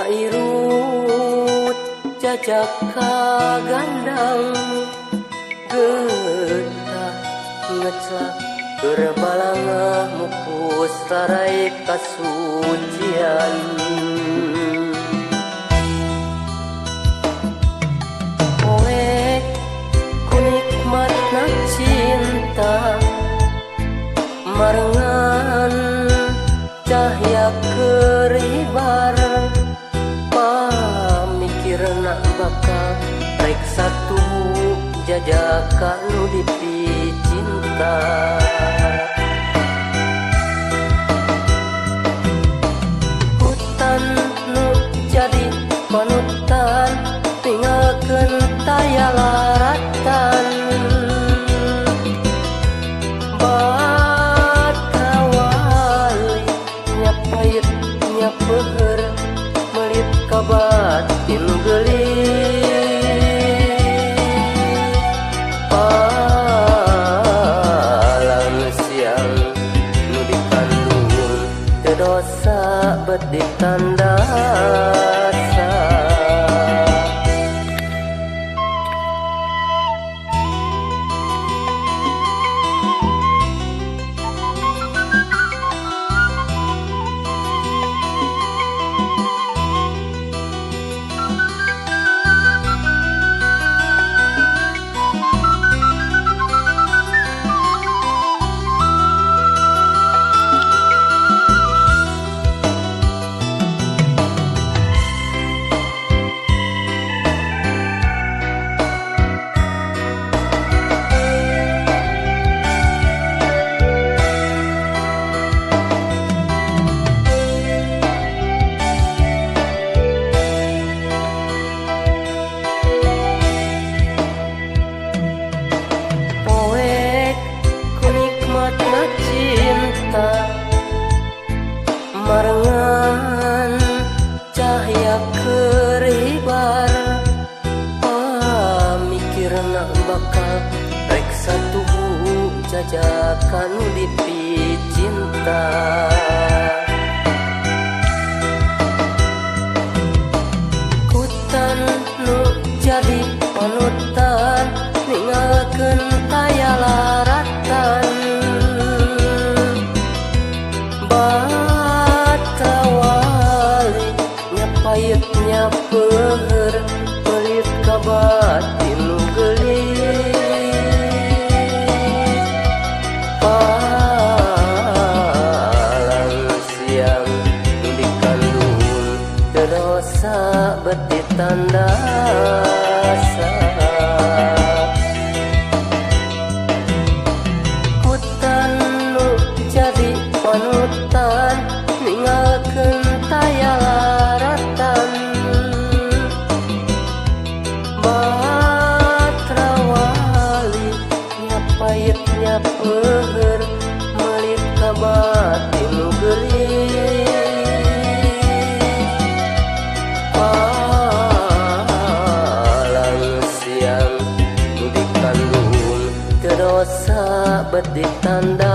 irut jajak kagandang getah ngecak berbalanga mupus sarai kasucian poek kunikmatna cinta marengan cahya keribar pamikirna bakal rek satu jajaka nu dipi cinta hutan nu jadi panutan tinggalkeun taya laratan peher melit kabatin gelis palang siang nu dikandung teu dosa bet ditandasa marengan cahya keribar pamikirna bakal rek satu jajakan dipi cinta hutan nu jadi panutan ninggalkeun taya laratan payetnya peher pelit kabatin gelis palang siang nu dikandung teu dosa bet ditandasa hutan nu jadi panutan ninggalkeun taya laratan batrawali nyapayetnya peher melit kabatin gelis palang siang nu dikandung teu dosa bet ditanda